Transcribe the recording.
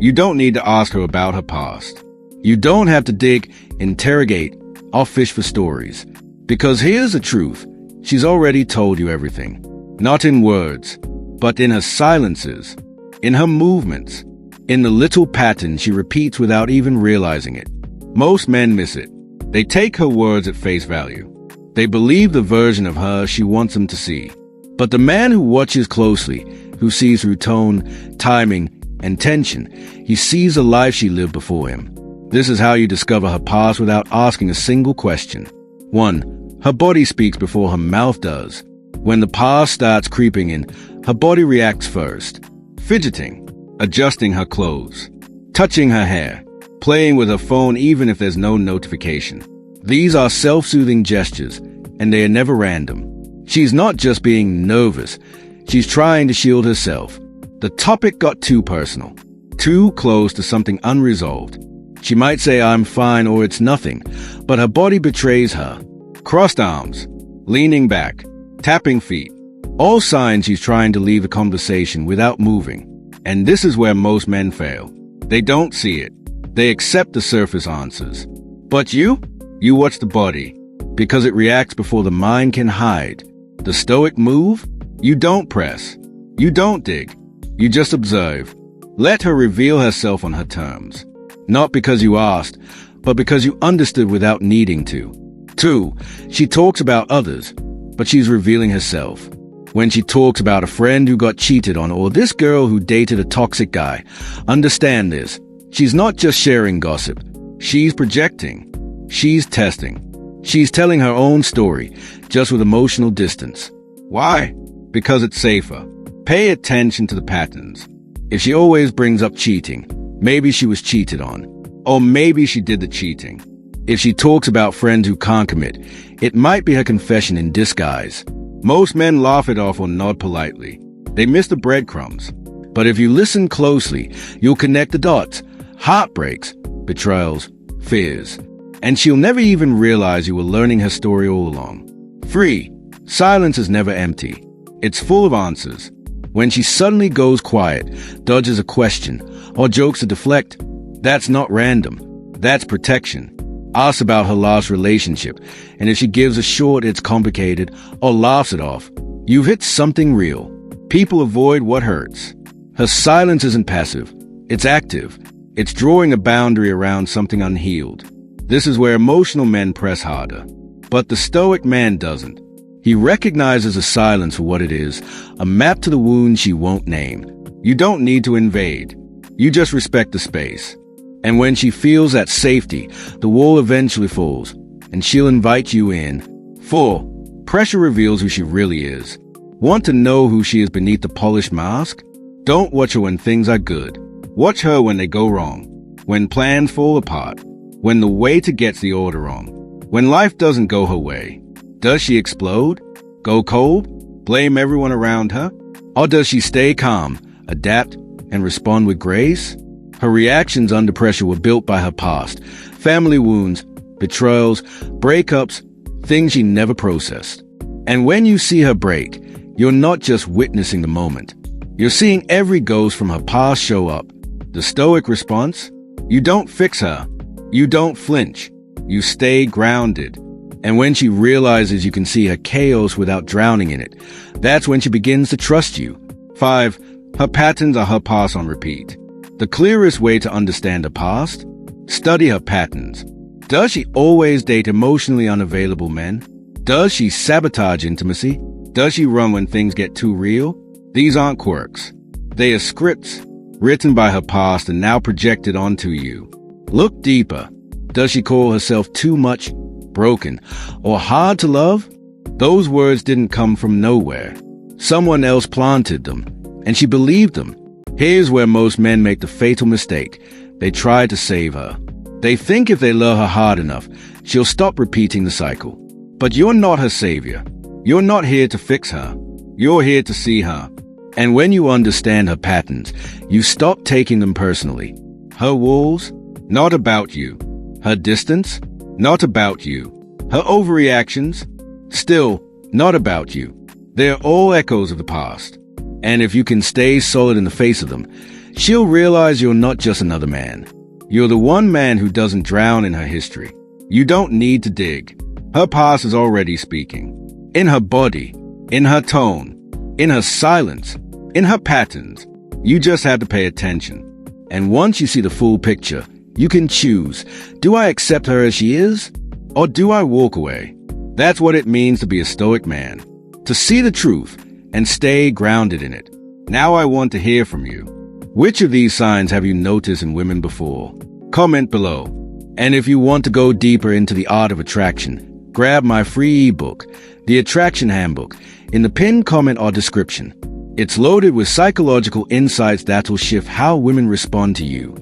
You don't need to ask her about her past. You don't have to dig, interrogate, or fish for stories. Because here's the truth. She's already told you everything. Not in words, but in her silences, in her movements, in the little patterns she repeats without even realizing it. Most men miss it. They take her words at face value. They believe the version of her she wants them to see. But the man who watches closely, who sees through tone, timing, and tension, he sees the life she lived before him. This is how you discover her past without asking a single question. 1. Her body speaks before her mouth does. When the past starts creeping in, her body reacts first. Fidgeting, adjusting her clothes, touching her hair, playing with her phone even if there's no notification. These are self-soothing gestures, and they are never random. She's not just being nervous. She's trying to shield herself. The topic got too personal, too close to something unresolved. She might say, "I'm fine," or "it's nothing," but her body betrays her. Crossed arms, leaning back, tapping feet. All signs she's trying to leave the conversation without moving. And this is where most men fail. They don't see it. They accept the surface answers. But you watch the body, because it reacts before the mind can hide. The Stoic move? You don't press. You don't dig. You just observe. Let her reveal herself on her terms. Not because you asked, but because you understood without needing to. 2. She talks about others, but she's revealing herself. When she talks about a friend who got cheated on or this girl who dated a toxic guy, understand this. She's not just sharing gossip. She's projecting. She's testing. She's telling her own story, just with emotional distance. Why? Because it's safer. Pay attention to the patterns. If she always brings up cheating, maybe she was cheated on. Or maybe she did the cheating. If she talks about friends who can't commit, it might be her confession in disguise. Most men laugh it off or nod politely. They miss the breadcrumbs. But if you listen closely, you'll connect the dots. Heartbreaks, betrayals, fears. And she'll never even realize you were learning her story all along. 3. Silence is never empty. It's full of answers. When she suddenly goes quiet, dodges a question, or jokes to deflect, that's not random. That's protection. Ask about her last relationship, and if she gives a short "it's complicated" or laughs it off, you've hit something real. People avoid what hurts. Her silence isn't passive. It's active. It's drawing a boundary around something unhealed. This is where emotional men press harder. But the Stoic man doesn't. He recognizes the silence for what it is, a map to the wound she won't name. You don't need to invade. You just respect the space. And when she feels that safety, the wall eventually falls, and she'll invite you in. 4. Pressure reveals who she really is. Want to know who she is beneath the polished mask? Don't watch her when things are good. Watch her when they go wrong. When plans fall apart. When the waiter gets the order wrong. When life doesn't go her way. Does she explode? Go cold? Blame everyone around her? Or does she stay calm, adapt, and respond with grace? Her reactions under pressure were built by her past. Family wounds, betrayals, breakups, things she never processed. And when you see her break, you're not just witnessing the moment. You're seeing every ghost from her past show up. The Stoic response? You don't fix her. You don't flinch. You stay grounded. And when she realizes you can see her chaos without drowning in it, that's when she begins to trust you. 5. Her patterns are her past on repeat. The clearest way to understand her past? Study her patterns. Does she always date emotionally unavailable men? Does she sabotage intimacy? Does she run when things get too real? These aren't quirks. They are scripts, written by her past and now projected onto you. Look deeper. Does she call herself too much, broken, or hard to love? Those words didn't come from nowhere. Someone else planted them, and she believed them. Here's where most men make the fatal mistake. They try to save her. They think if they love her hard enough, she'll stop repeating the cycle. But you're not her savior. You're not here to fix her. You're here to see her. And when you understand her patterns, you stop taking them personally. Her walls? Not about you. Her distance? Not about you. Her overreactions? Still, not about you. They're all echoes of the past. And if you can stay solid in the face of them, She'll realize you're not just another man. You're the one man who doesn't drown in her history. You don't need to dig. Her past is already speaking. In her body, in her tone, in her silence, in her patterns. You just have to pay attention. And once you see the full picture, you can choose, do I accept her as she is? Or do I walk away? That's what it means to be a Stoic man. To see the truth and stay grounded in it. Now I want to hear from you. Which of these signs have you noticed in women before? Comment below. And if you want to go deeper into the art of attraction, grab my free ebook, The Attraction Handbook, in the pinned comment or description. It's loaded with psychological insights that will shift how women respond to you.